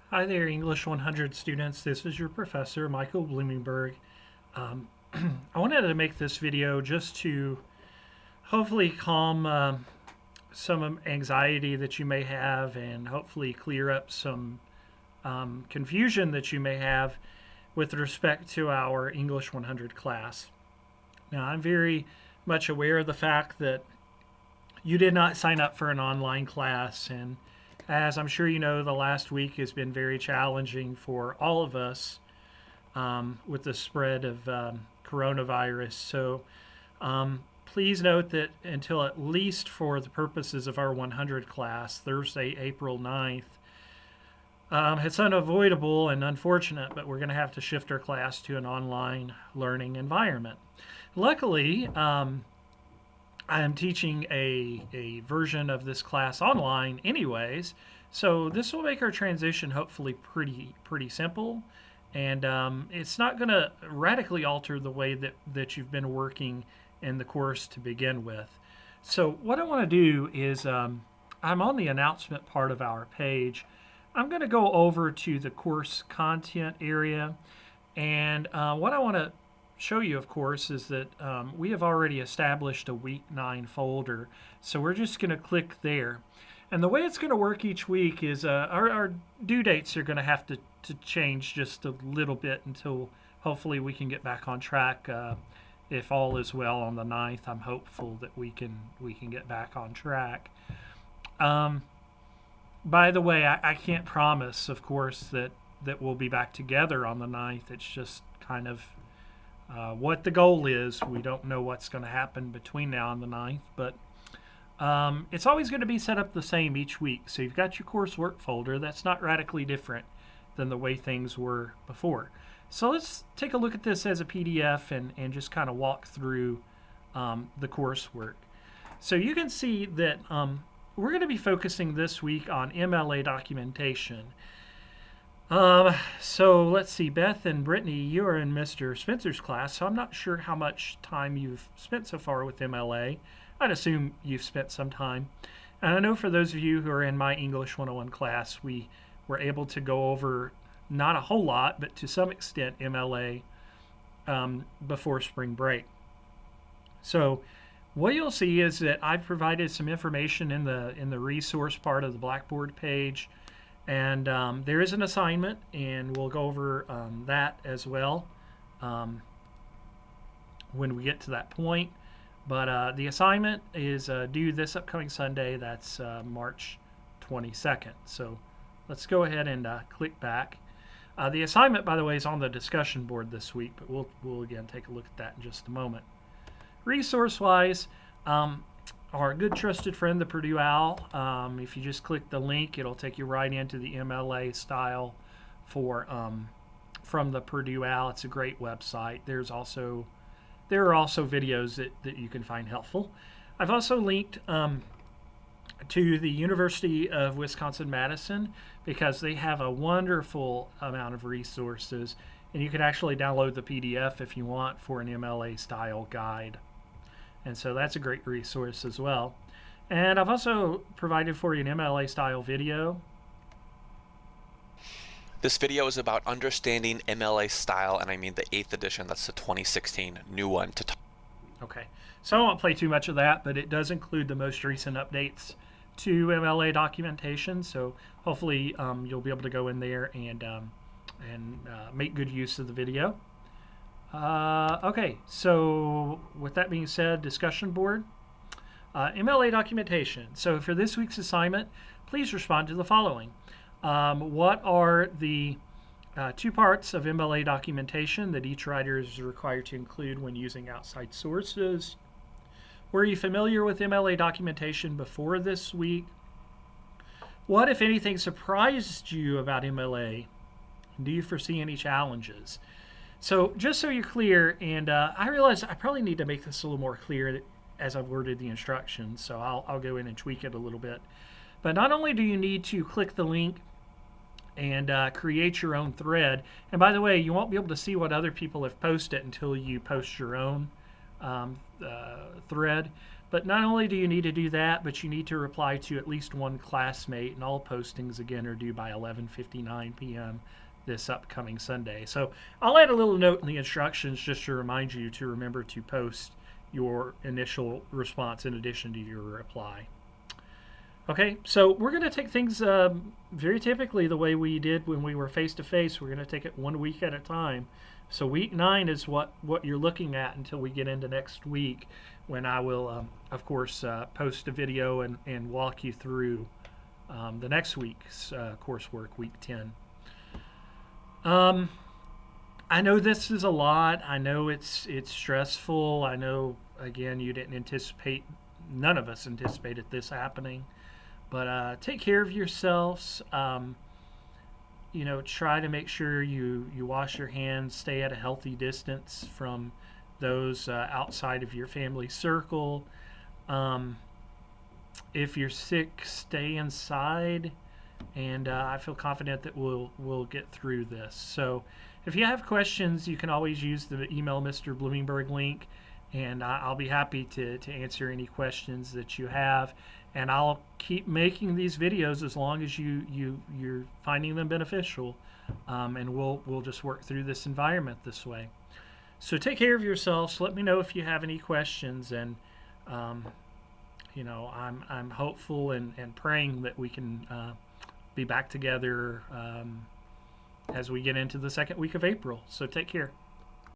Hi there, English 100 students. This is your professor, Michael Bloomingberg. Um, I wanted to make this video just to hopefully calm some anxiety that you may have and hopefully clear up some confusion that you may have with respect to our English 100 class. Now, I'm very much aware of the fact that you did not sign up for an online class, and as I'm sure you know, the last week has been very challenging for all of us with the spread of coronavirus. So please note that until at least for the purposes of our 100 class, Thursday, April 9th, it's unavoidable and unfortunate, but we're going to have to shift our class to an online learning environment. Luckily, I am teaching a version of this class online anyways, so this will make our transition hopefully pretty simple, and it's not going to radically alter the way that you've been working in the course to begin with. So what I want to do is I'm on the announcement part of our page. I'm going to go over to the course content area, and what I want to show you, of course, is that we have already established a week 9 folder. So we're just going to click there. And the way it's going to work each week is our due dates are going to have to change just a little bit until hopefully we can get back on track. If all is well on the 9th, I'm hopeful that we can get back on track. By the way, I can't promise, of course, that we'll be back together on the 9th. It's just kind of what the goal is. We don't know what's going to happen between now and the 9th, but it's always going to be set up the same each week. So you've got your coursework folder. That's not radically different than the way things were before. So let's take a look at this as a PDF and just kind of walk through the coursework. So you can see that we're going to be focusing this week on MLA documentation. So let's see, Beth and Brittany, you are in Mr. Spencer's class, so I'm not sure how much time you've spent so far with MLA. I'd assume you've spent some time. And I know for those of you who are in my English 101 class, we were able to go over not a whole lot, but to some extent MLA before spring break. So what you'll see is that I've provided some information in the resource part of the Blackboard page. And there is an assignment, and we'll go over that as well when we get to that point. But the assignment is due this upcoming Sunday. That's March 22nd. So let's go ahead and click back. The assignment, by the way, is on the discussion board this week, but we'll again take a look at that in just a moment. Resource-wise, our good trusted friend, the Purdue OWL. If you just click the link, it'll take you right into the MLA style for from the Purdue OWL. It's a great website. There are also videos that you can find helpful. I've also linked to the University of Wisconsin-Madison because they have a wonderful amount of resources, and you can actually download the PDF if you want for an MLA style guide. And so that's a great resource as well. And I've also provided for you an MLA style video. This video is about understanding MLA style, and I mean the 8th edition. That's the 2016 new one. Okay, so I won't play too much of that, but it does include the most recent updates to MLA documentation. So hopefully you'll be able to go in there and make good use of the video. Okay, so with that being said, discussion board, MLA documentation. So for this week's assignment, please respond to the following. What are the 2 parts of MLA documentation that each writer is required to include when using outside sources? Were you familiar with MLA documentation before this week? What, if anything, surprised you about MLA? Do you foresee any challenges? So just so you're clear, and I realize I probably need to make this a little more clear as I've worded the instructions, so I'll go in and tweak it a little bit. But not only do you need to click the link and create your own thread, and by the way, you won't be able to see what other people have posted until you post your own thread, But not only do you need to do that, but you need to reply to at least one classmate, and all postings again are due by 11:59 p.m. this upcoming Sunday. So I'll add a little note in the instructions just to remind you to remember to post your initial response in addition to your reply. Okay, so we're going to take things very typically the way we did when we were face to face. We're going to take it 1 week at a time. So week 9 is what you're looking at until we get into next week, when I will, of course, post a video and walk you through the next week's coursework, week 10. I know this is a lot. I know it's stressful. I know, again, you didn't anticipate, none of us anticipated this happening. But take care of yourselves. Try to make sure you wash your hands, stay at a healthy distance from those outside of your family circle. If you're sick, stay inside, and I feel confident that we'll get through this. So if you have questions, you can always use the email Mr. Bloomingberg link, and I'll be happy to answer any questions that you have. And I'll keep making these videos as long as you're finding them beneficial, and we'll just work through this environment this way. So take care of yourselves. Let me know if you have any questions, and I'm hopeful and praying that we can be back together as we get into the second week of April. So take care.